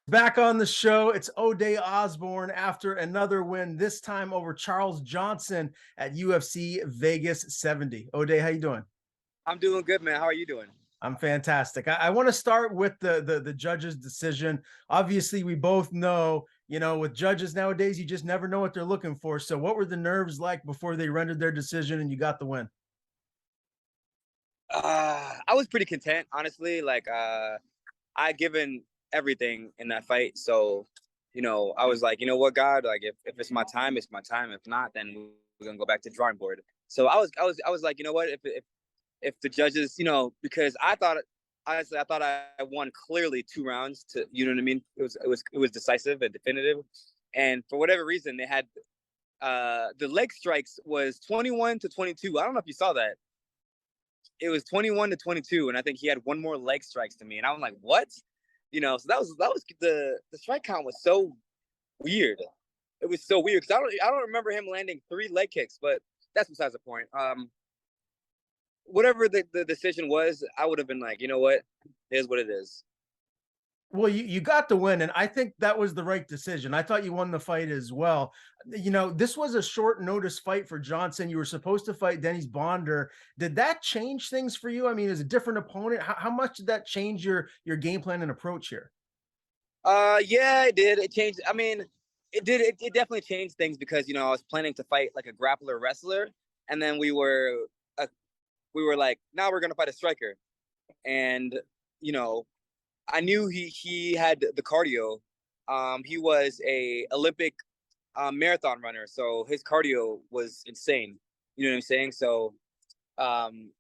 Back on the show, it's Ode Osbourne after another win, this time over Charles Johnson at UFC Vegas 70. Ode, how you doing? I'm doing good, man. How are you doing? I'm fantastic. I want to start with the judge's decision. Obviously, we both know, with judges nowadays, you just never know what they're looking for. So, what were the nerves like before they rendered their decision and you got the win? I was pretty content, honestly. I given everything in that fight, so I was like, you know what, God, like if it's my time, it's my time. If not, then we're gonna go back to the drawing board. So I was like, you know what, if the judges, because I thought honestly, I thought I won clearly 2 rounds to, you know what I mean. It was decisive and definitive, and for whatever reason, they had the leg strikes was 21-22. I don't know if you saw that. It was 21-22, and I think he had one more leg strikes to me, and I'm like, what? So that was the strike count was so weird. It was so weird because I don't remember him landing 3 leg kicks, but that's besides the point. Whatever the decision was, I would have been like, you know what, it is what it is. Well, you got the win, and I think that was the right decision. I thought you won the fight as well. This was a short notice fight for Johnson. You were supposed to fight Dennis Bonder. Did that change things for you? I mean, as a different opponent, how much did that change your game plan and approach here? Yeah, it did. It changed. I mean, it did. It definitely changed things because I was planning to fight like a grappler wrestler, and then we were like, now we're gonna fight a striker, and you know I knew he had the cardio. He was a Olympic marathon runner, so his cardio was insane. You know what I'm saying? So um,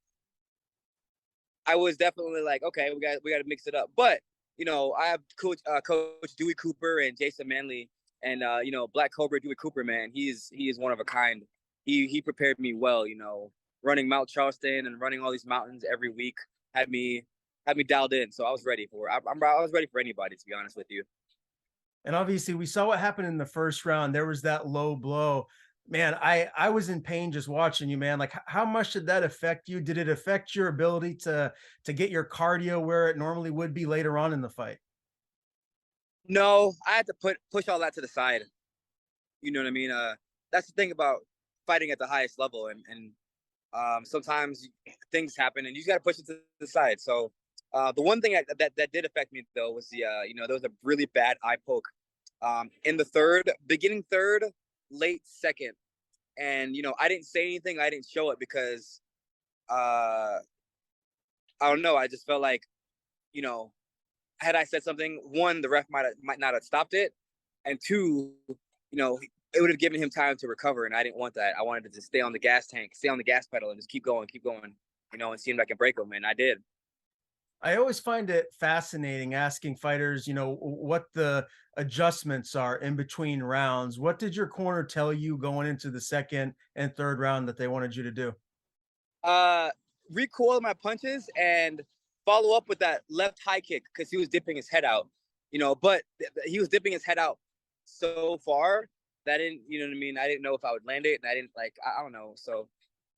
I was definitely like, okay, we got to mix it up. But I have Coach Dewey Cooper and Jason Manley, and Black Cobra Dewey Cooper, man, he is one of a kind. He prepared me well. Running Mount Charleston and running all these mountains every week had me dialed in. So I was ready for it. I was ready for anybody, to be honest with you. And obviously, we saw what happened in the first round. There was that low blow. Man, I was in pain just watching you, man. Like, how much did that affect you? Did it affect your ability to get your cardio where it normally would be later on in the fight? No, I had to push all that to the side. You know what I mean? That's the thing about fighting at the highest level, and sometimes things happen, and you just got to push it to the side. So the one thing that did affect me though was there was a really bad eye poke in the third, beginning third, late second, and I didn't say anything, I didn't show it because I don't know, I just felt like you know had I said something, one, the ref might not have stopped it, and two, it would have given him time to recover, and I didn't want that. I wanted to just stay on the gas tank, stay on the gas pedal, and just keep going, and see if I can break him, and I did. I always find it fascinating asking fighters, what the adjustments are in between rounds. What did your corner tell you going into the second and third round that they wanted you to do? Uh, Recoil my punches and follow up with that left high kick because he was dipping his head out, but he was dipping his head out so far that I didn't, you know what I mean? I didn't know if I would land it, and I didn't like, I don't know. So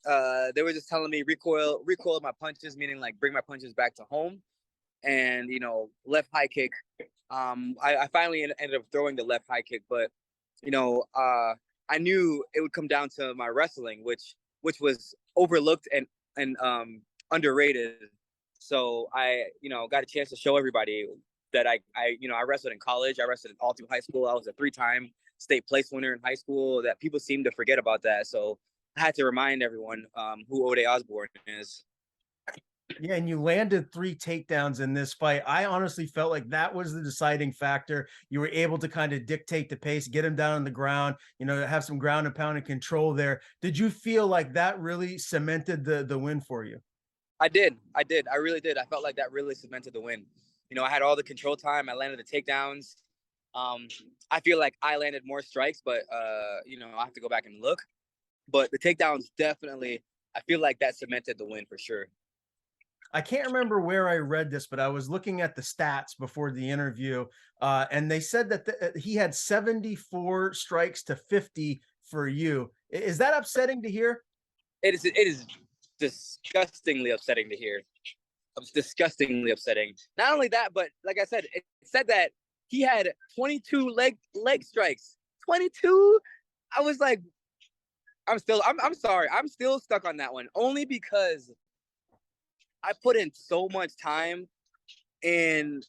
they were just telling me recoil my punches, meaning like bring my punches back to home, and left high kick. I finally ended up throwing the left high kick, but I knew it would come down to my wrestling, which was overlooked and underrated. So I got a chance to show everybody that I wrestled in college. I wrestled all through high school. I was a 3-time state place winner in high school. That people seem to forget about that. So I had to remind everyone who Ode Osbourne is. Yeah, and you landed 3 takedowns in this fight. I honestly felt like that was the deciding factor. You were able to kind of dictate the pace, get him down on the ground, have some ground and pound and control there. Did you feel like that really cemented the win for you? I did. I really did. I felt like that really cemented the win. I had all the control time. I landed the takedowns. I feel like I landed more strikes, but I have to go back and look. But the takedowns definitely, I feel like that cemented the win for sure. I can't remember where I read this, but I was looking at the stats before the interview, and they said that he had 74 strikes to 50 for you. Is that upsetting to hear? It is disgustingly upsetting to hear. It's disgustingly upsetting. Not only that, but like I said, it said that he had 22 leg strikes. 22. I was like, I'm sorry. I'm still stuck on that one. Only because I put in so much time in,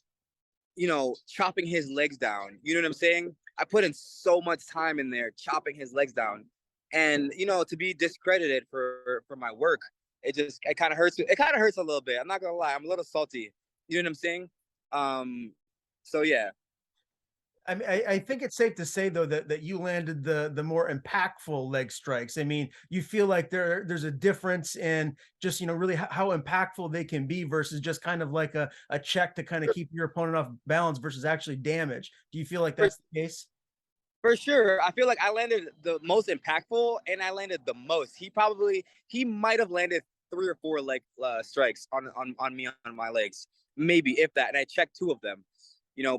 chopping his legs down. You know what I'm saying? I put in so much time in there chopping his legs down. And, to be discredited for my work, it kind of hurts. It kind of hurts a little bit. I'm not going to lie. I'm a little salty. You know what I'm saying? So yeah. I mean, I think it's safe to say though that you landed the more impactful leg strikes. I mean, you feel like there's a difference in just really how impactful they can be versus just kind of like a check to kind of keep your opponent off balance versus actually damage. Do you feel like that's the case? For sure. I feel like I landed the most impactful and I landed the most. He might have landed 3 or 4 leg strikes on me on my legs, maybe if that. And I checked 2 of them,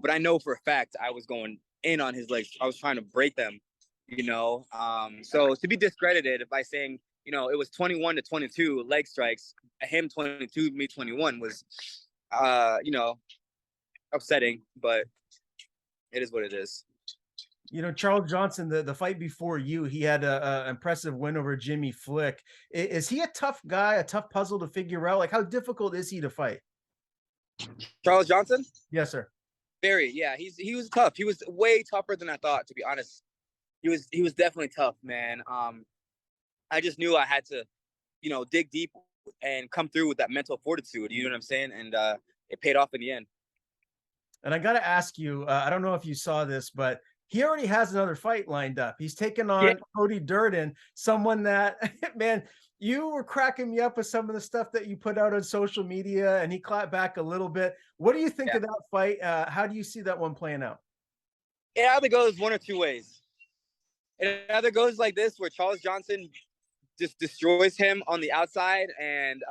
but I know for a fact I was going in on his legs. I was trying to break them, So to be discredited by saying, it was 21-22 leg strikes, him 22, me 21 was, upsetting, but it is what it is. Charles Johnson, the fight before you, he had a impressive win over Jimmy Flick. Is he a tough guy, a tough puzzle to figure out? Like, how difficult is he to fight? Charles Johnson? Yes, sir. Very, yeah. He was tough. He was way tougher than I thought, to be honest. He was definitely tough, man. I just knew I had to, dig deep and come through with that mental fortitude. You know what I'm saying? And it paid off in the end. And I got to ask you, I don't know if you saw this, but he already has another fight lined up. He's taking on Cody Durden, someone that, man, you were cracking me up with some of the stuff that you put out on social media, and he clapped back a little bit. What do you think of that fight? How do you see that one playing out? It either goes one or two ways. It either goes like this, where Charles Johnson just destroys him on the outside and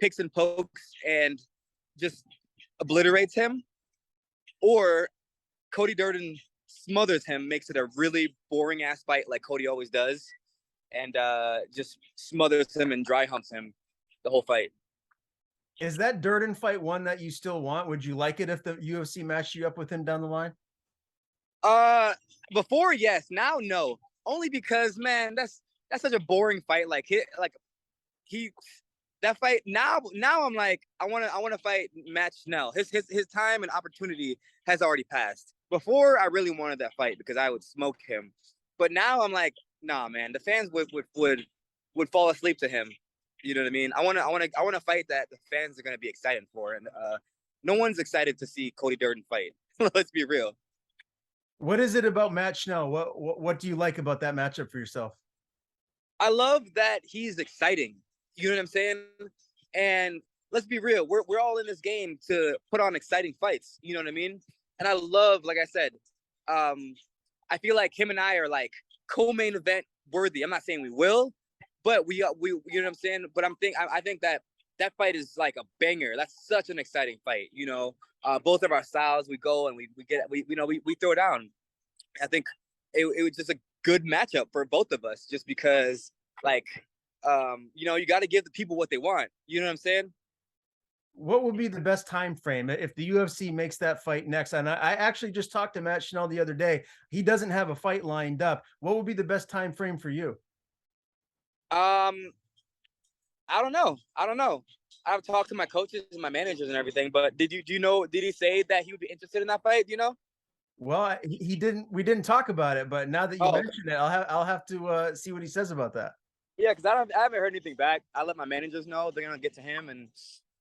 picks and pokes and just obliterates him, or Cody Durden smothers him, makes it a really boring ass fight like Cody always does, and just smothers him and dry humps him the whole fight. Is that Durden fight one that you still want? Would you like it if the UFC matched you up with him down the line? Before, yes. Now, no. Only because, man, that's such a boring fight. That fight now I'm like, I want to fight Matt Schnell. His time and opportunity has already passed. Before, I really wanted that fight because I would smoke him. But now I'm like, nah, man, the fans would fall asleep to him. You know what I mean? I want to fight that the fans are going to be excited for, and no one's excited to see Cody Durden fight. Let's be real. What is it about Matt Schnell? What do you like about that matchup for yourself? I love that he's exciting. You know what I'm saying? And let's be real, we're all in this game to put on exciting fights. You know what I mean? And I love, like I said, I feel like him and I are like co-main event worthy. I'm not saying we will, but we you know what I'm saying? But I think that fight is like a banger. That's such an exciting fight. Both of our styles, we go and we throw down. I think it was just a good matchup for both of us, just because you got to give the people what they want. You know what I'm saying? What would be the best time frame if the UFC makes that fight next? And I actually just talked to Matt Schnell the other day. He doesn't have a fight lined up. What would be the best time frame for you? I don't know. I've talked to my coaches and my managers and everything, but did he say that he would be interested in that fight? Do you know? Well, he didn't. We didn't talk about it, but now that you mentioned it, I'll have to see what he says about that. Yeah, because I haven't heard anything back. I let my managers know they're gonna get to him, and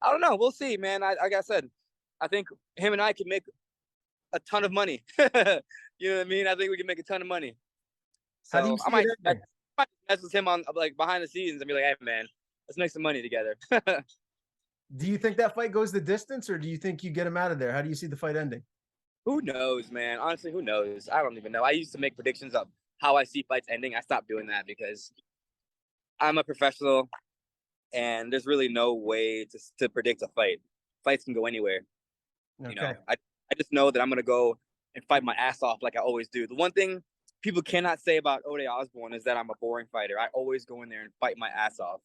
I don't know. We'll see, man. Like I said, I think him and I can make a ton of money. You know what I mean? I think we can make a ton of money. So how do you see I might mess with him on behind the scenes and be like, "Hey, man, let's make some money together." Do you think that fight goes the distance, or do you think you get him out of there? How do you see the fight ending? Who knows, man? Honestly, who knows? I don't even know. I used to make predictions of how I see fights ending. I stopped doing that because I'm a professional, and there's really no way to predict a fight. Fights can go anywhere. Okay. I just know that I'm gonna go and fight my ass off like I always do. The one thing people cannot say about Ode Osbourne is that I'm a boring fighter. I always go in there and fight my ass off.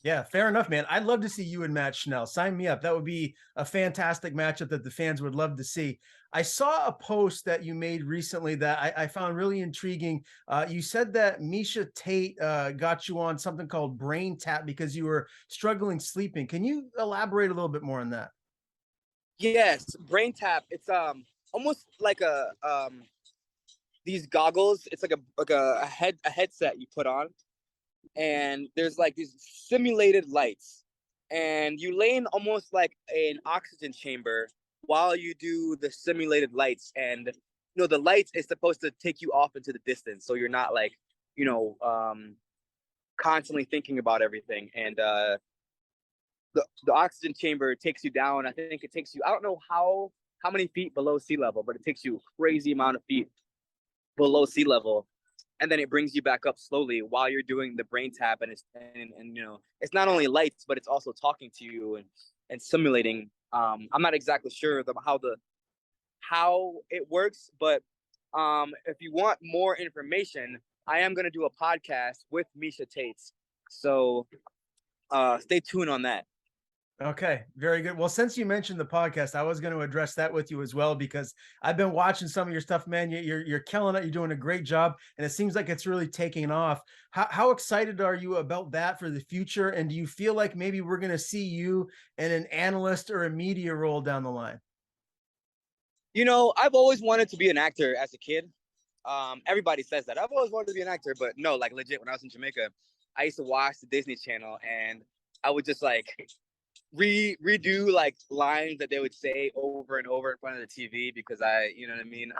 Yeah, fair enough, man. I'd love to see you and Matt Schnell. Sign me up. That would be a fantastic matchup that the fans would love to see. I saw a post that you made recently that I found really intriguing. You said that Misha Tate got you on something called Brain Tap because you were struggling sleeping. Can you elaborate a little bit more on that? Yes, brain tap. It's almost like these goggles. It's like a headset you put on, and there's like these simulated lights, and you lay in almost like an oxygen chamber while you do the simulated lights. And the lights is supposed to take you off into the distance, so you're not like you know constantly thinking about everything. And the oxygen chamber takes you down. I think it takes you, I don't know how many feet below sea level, but it takes you a crazy amount of feet below sea level, and then it brings you back up slowly while you're doing the brain tap. And it's not only lights, but it's also talking to you and simulating. I'm not exactly sure how it works, but if you want more information, I am going to do a podcast with Misha Tates, so stay tuned on that. Okay, very good. Well, since you mentioned the podcast, I was going to address that with you as well because I've been watching some of your stuff, man. You're killing it. You're doing a great job, and it seems like it's really taking off. How excited are you about that for the future? And do you feel like maybe we're going to see you in an analyst or a media role down the line? I've always wanted to be an actor as a kid. Everybody says that. I've always wanted to be an actor, but no, like legit, when I was in Jamaica, I used to watch the Disney Channel, and I would just like redo like lines that they would say over and over in front of the TV because you know what I mean?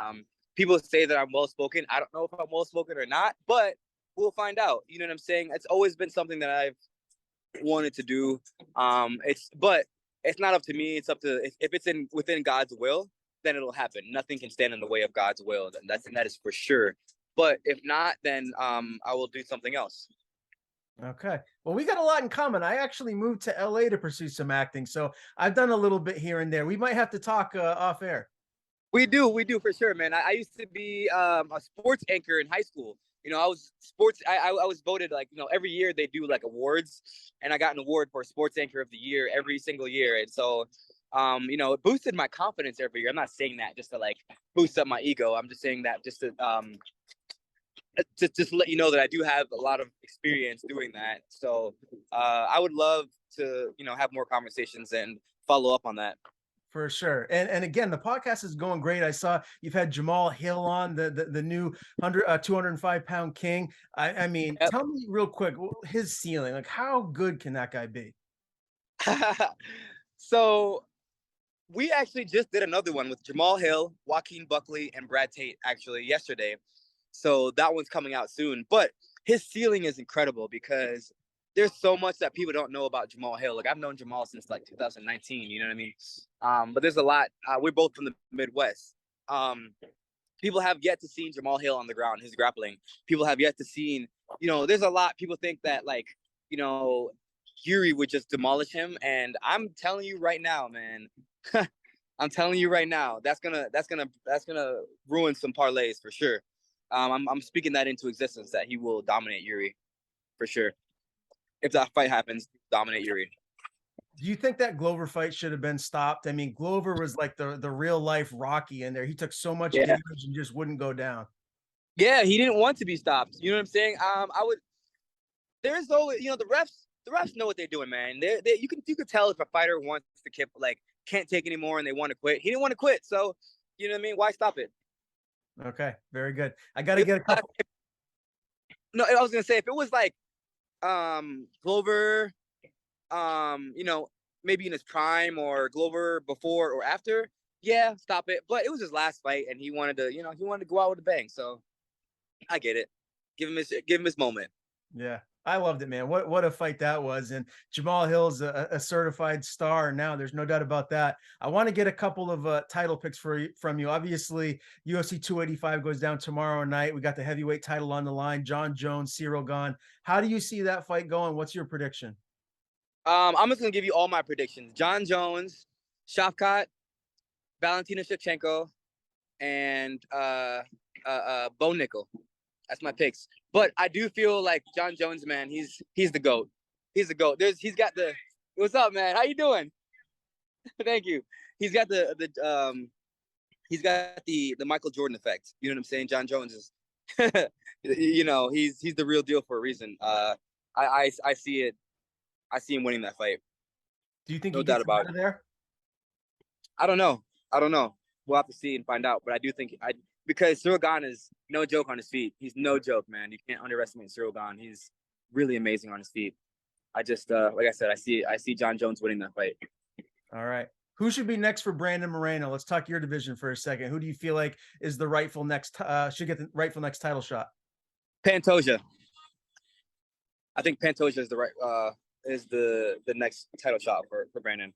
People say that I'm well spoken. I don't know if I'm well spoken or not, but we'll find out. You know what I'm saying? It's always been something that I've wanted to do. But it's not up to me. It's up to, if it's within God's will, then it'll happen. Nothing can stand in the way of God's will. That is for sure. But if not, then I will do something else. Okay. Well, we got a lot in common. I actually moved to LA to pursue some acting, so I've done a little bit here and there. We might have to talk off air. We do for sure, man. I used to be a sports anchor in high school. I was sports. I was voted like every year they do like awards, and I got an award for sports anchor of the year every single year. And so, it boosted my confidence every year. I'm not saying that just to like boost up my ego. I'm just saying that just to let you know that I do have a lot of experience doing that. So I would love to have more conversations and follow up on that. For sure. And again, the podcast is going great. I saw you've had Jamal Hill on the new 205-pound king. I mean, Yep. tell me real quick his ceiling. Like, how good can that guy be? So we actually just did another one with Jamal Hill, Joaquin Buckley, and Brad Tate actually yesterday. So that one's coming out soon. But his ceiling is incredible because there's so much that people don't know about Jamal Hill. Like I've known Jamal since like 2019. You know what I mean? But there's a lot. We're both from the Midwest. People have yet to see Jamal Hill on the ground, his grappling. People have yet to see. There's a lot. People think that like Yuri would just demolish him, and I'm telling you right now, man. I'm telling you right now, that's gonna ruin some parlays for sure. I'm speaking that into existence that he will dominate Yuri for sure. If that fight happens, dominate Yuri. Do you think that Glover fight should have been stopped? I mean, Glover was like the real life Rocky in there. He took so much damage and just wouldn't go down. Yeah, he didn't want to be stopped. You know what I'm saying? I would. There's always, the refs know what they're doing, man. You can tell if a fighter wants to can't take anymore and they want to quit. He didn't want to quit, so you know what I mean. Why stop it? Okay, very good. I got to get a couple. No, I was gonna say if it was like Glover, maybe in his prime or Glover before or after, yeah, stop it. But it was his last fight, and he wanted to go out with a bang. So I get it. Give him his moment. Yeah, I loved it, man. What a fight that was. And Jamal Hill's a certified star now. There's no doubt about that. I want to get a couple of title picks from you. Obviously, UFC 285 goes down tomorrow night. We got the heavyweight title on the line. John Jones, Cyril Gane. How do you see that fight going? What's your prediction? I'm just gonna give you all my predictions. John Jones, Shavkat, Valentina Shevchenko, and Bo Nickel. That's my picks. But I do feel like John Jones, man, he's the GOAT. He's a GOAT. He's got the, what's up, man? How you doing? Thank you. He's got he's got the Michael Jordan effect. You know what I'm saying? John Jones is, you know, he's the real deal for a reason. I see it. I see him winning that fight. Do you think No he doubt gets about out of it. there? I don't know. I don't know. We'll have to see and find out. But I do think because Cyril Gane is no joke on his feet. He's no joke, man. You can't underestimate Cyril Gane. He's really amazing on his feet. I just like I said, I see John Jones winning that fight. All right. Who should be next for Brandon Moreno? Let's talk your division for a second. Who do you feel like is the rightful next should get the rightful next title shot? Pantoja. I think Pantoja is the right is the next title shot for Brandon.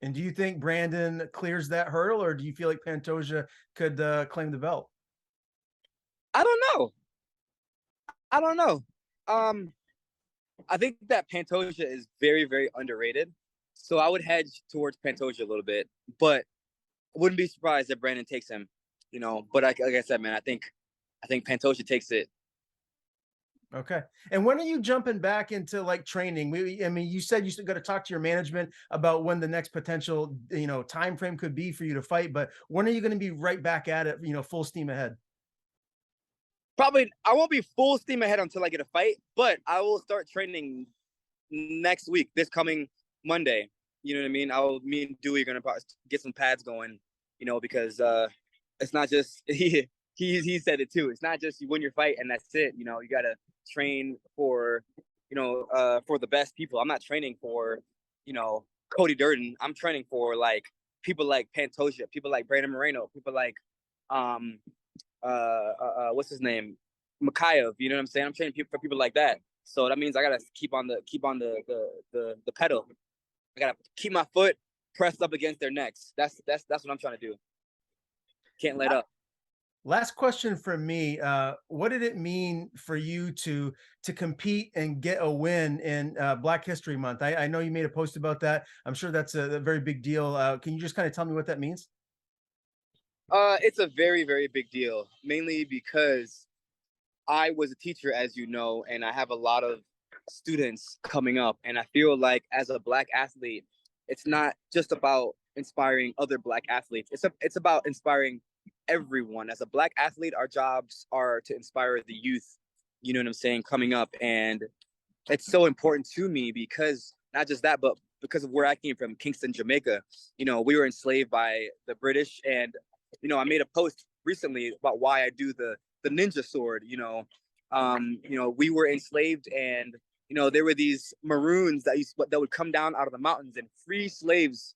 And do you think Brandon clears that hurdle, or do you feel like Pantoja could claim the belt? I don't know. I don't know. I think that Pantoja is very, very underrated. So I would hedge towards Pantoja a little bit, but I wouldn't be surprised if Brandon takes him. You know, but like I said, man, I think Pantoja takes it. Okay. And when are you jumping back into like training? I mean, you said you still got to talk to your management about when the next potential, time frame could be for you to fight, but when are you going to be right back at it, full steam ahead? Probably I won't be full steam ahead until I get a fight, but I will start training next week, this coming Monday. You know what I mean? Me and Dewey are gonna get some pads going, because it's not just he said it too. It's not just you win your fight and that's it. You gotta train for for the best people. I'm not training for Cody Durden. I'm training for like people like Pantoja, people like Brandon Moreno, people like what's his name, Makayev. You know what I'm saying? I'm training for people like that. So that means I gotta keep on the pedal. I gotta keep my foot pressed up against their necks. That's what I'm trying to do. Can't let up. Last question from me. What did it mean for you to compete and get a win in Black History Month? I know you made a post about that. I'm sure that's a very big deal. Can you just kind of tell me what that means? It's a very, very big deal, mainly because I was a teacher, as you know, and I have a lot of students coming up. And I feel like as a Black athlete, it's not just about inspiring other Black athletes. It's about inspiring everyone. As a Black athlete, our jobs are to inspire the youth, you know what I'm saying, coming up. And it's so important to me because not just that, but because of where I came from, Kingston, Jamaica. We were enslaved by the British. And, I made a post recently about why I do the ninja sword. We were enslaved, and there were these maroons that would come down out of the mountains and free slaves,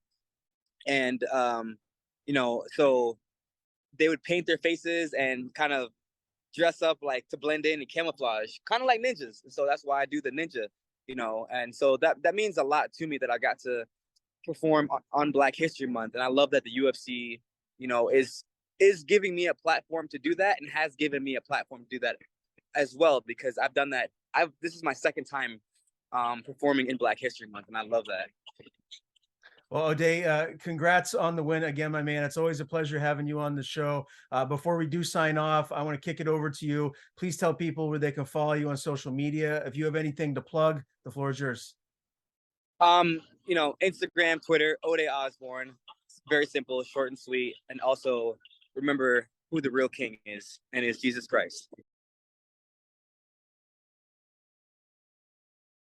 and so they would paint their faces and kind of dress up like to blend in and camouflage, kind of like ninjas. And so that's why I do the ninja, and so that means a lot to me that I got to perform on Black History Month. And I love that the UFC is giving me a platform to do that, and has given me a platform to do that as well, because I've done that. This is my second time performing in Black History Month, and I love that. Well, Ode, congrats on the win again, my man. It's always a pleasure having you on the show. Before we do sign off, I want to kick it over to you. Please tell people where they can follow you on social media. If you have anything to plug, the floor is yours. Instagram, Twitter, Ode Osbourne. It's very simple, short and sweet. And also remember who the real king is, and it's Jesus Christ.